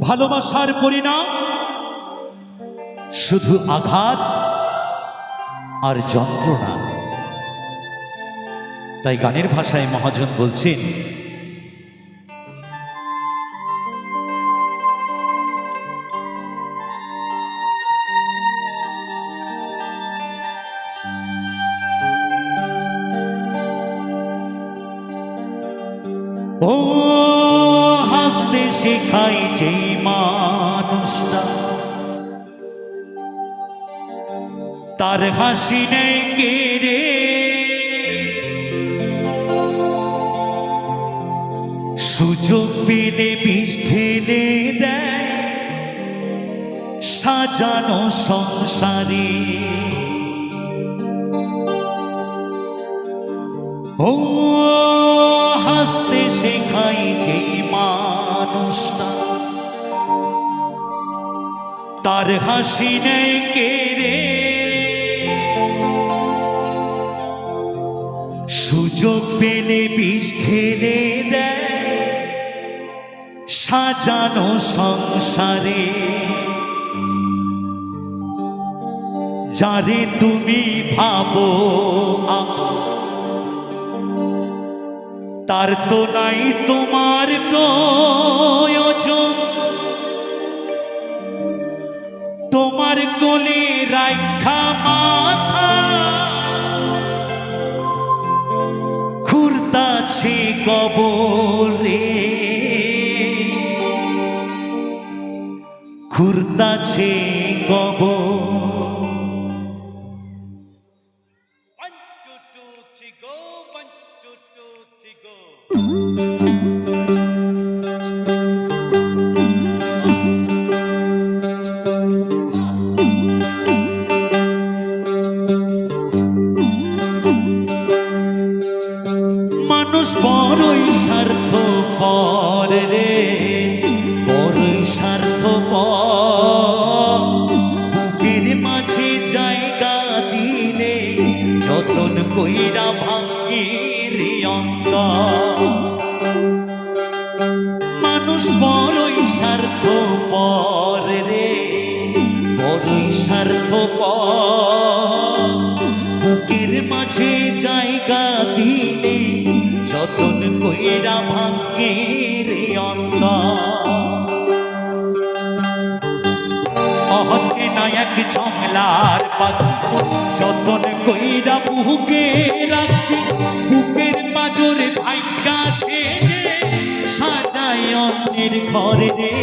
ভালোবাসার পরিণাম শুধু আঘাত আর যন্ত্রণা। তাই গানের ভাষায় মহাজন বলছেন, ও হাসতে শেখাই যে মানুষটা, তার হাসি নেই কেড়ে, সুযোগ পেলে বিষ ঢেলে দেয় সাজানো সংসারে। ও হাসতে শেখাই যে মানুষটা, তার হাসি নেই কেড়ে, সুযোগ পেলে বিষ ঢেলে দেয় সাজানো সংসারে। যারে তুমি ভাবো তার তো নাই তোমার প্রয়োজন, তোমার কোলে রাখা মাথা খুঁড়তাছে কবরে, খুঁড়তাছে কবর। মানুষ বড়ই স্বার্থপর রে, বড়ই স্বার্থপর। বুকের মাঝে জায়গা দিলে যতন কইরা ভাঙ্গে রে অন্তর। মানুষ বড়ই স্বার্থপর রে, বড়ই স্বার্থপর। বুকের মাঝে জায়গা দিলে যতন কইরা ভাঙ্গে রে অন্তর। অচেনা এক জংলার পাখি যতন কইরা বুকে রাখছি, বুকের পাজরে ভাগ্যা সেজে সাজায় অন্যের ঘরে রে,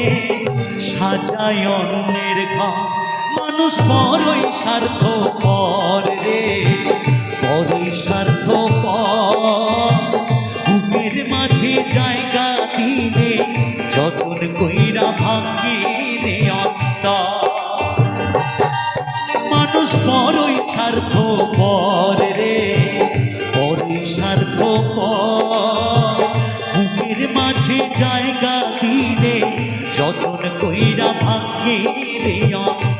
সাজায় অন্যের ঘর। মানুষ বড়ই স্বার্থপর রে, বড়ই স্বার্থপর। বুকের মাঝে জায়গা দিলে যতন কইরা ভাঙ্গে রে অন্তর। মানুষ বড়ই স্বার্থপর রে, বড়ই স্বার্থপর। বুকের মাঝে জায়গা দিলে যতন কইরা ভাঙ্গে রে অন্তর।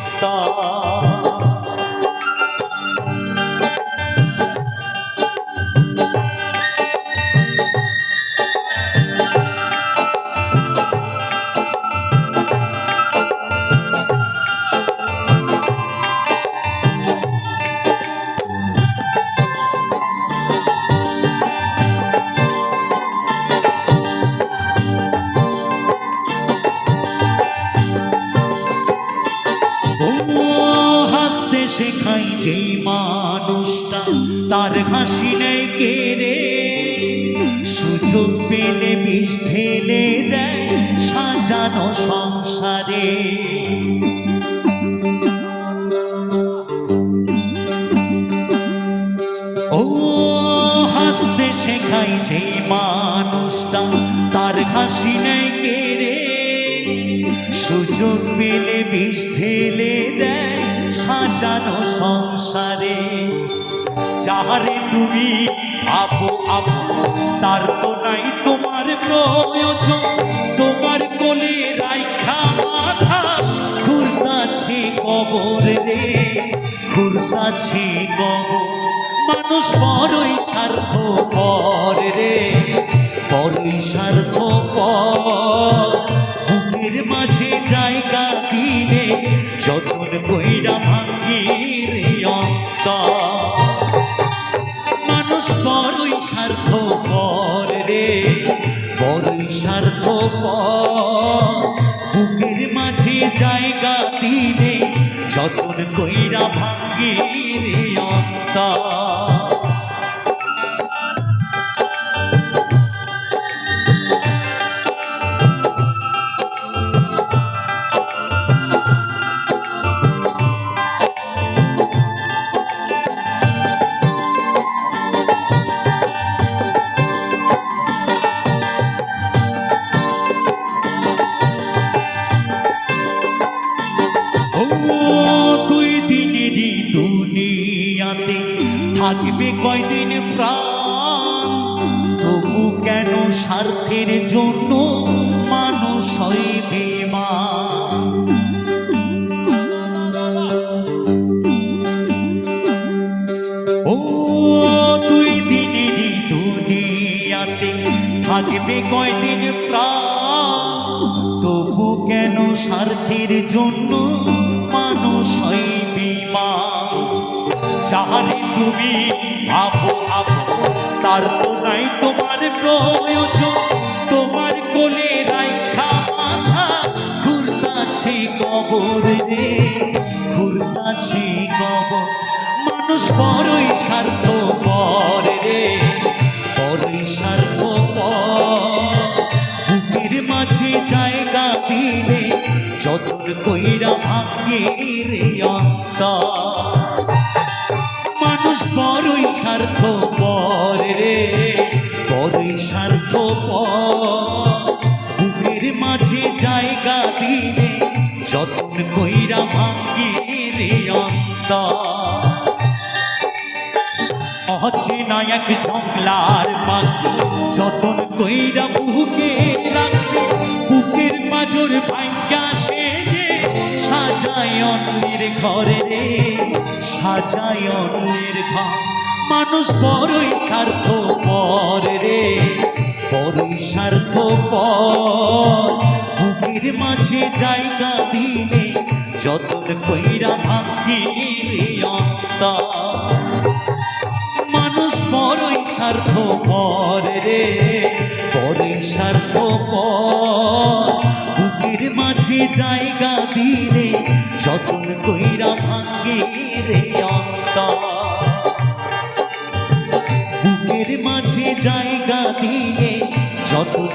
শেখাই যে মানুষটা, তার হাসি নেই কেড়ে, সুযোগ পেলে বিষ ঢেলে দেয় সাজানো সংসারে। ও হাসতে শেখাই যে মানুষটা, তার হাসি নেই কেড়ে, সুযোগ পেলে বিষ ঢেলে দেয় সাজানো সংসারে। যাহারে তুমি ভাবো আপু তার তো নাই তোমার প্রয়োজন, তোমার কোলে রাইখা মাথা ঘুরতাছে কবরে। কবর রে ঘুরতাছে কবর। মানুষ বড়ই স্বার্থপর রে, বড়ই স্বার্থপর। বুকের মাঝে জায়গা দিলে যতন কইরা ভাঙ্গি রে অন্তর। মানুষ বড়ই স্বার্থপর রে, বড়ই স্বার্থপর। বুকের মাঝে জায়গা দিলে যতন কইরা ভাঙ্গি রে অন্তর। থাকবে কয়দিন প্রাণ, তবু কেন স্বার্থের জন্য মানুষ হয় বেঈমান। ও দুই দিনেরই দুনিয়াতে থাকবে কয়দিন প্রাণ, তবু কেন স্বার্থের জন্য মানুষ হয় বেঈমান। যাহারে তুমি ভাবো ভাবো তার তো নাই তোমার প্রয়োজন, তোমার কোলে রাইখা মাথা ঘুরতাছে কবর রে, ঘুরতাছে কবর। মানুষ বড়ই স্বার্থপর রে, বড়ই স্বার্থপর। বুকের মাঝে জায়গা দিলে যতন কইরা ভাঙ্গে রে অন্তর। মানুষ বড়ই স্বার্থপর রে, বড়ই স্বার্থপর। বুকের মাঝে জায়গা দিলে যতন কইরা ভাঙ্গি রে অন্তর। অচেনা এক জংলার পাখি যতন কইরা বুকে রাখছে, বুকের পাঁজর ভাঙ্গা সে যে সাজায় অন্যের ঘরে রে, সাজায় অন্যের ঘর। মানুষ বড়ই স্বার্থপর রে, বড়ই স্বার্থপর। বুকের মাঝে জায়গা দিলে যতন কইরা ভাঙ্গি রে অন্তর। মানুষ বড়ই স্বার্থপর রে, বড়ই স্বার্থপর। বুকের মাঝে জায়গা দিলে যতন কইরা ভাঙ্গে রে অন্তর। বুকের মাঝে জায়গা দিলে যতন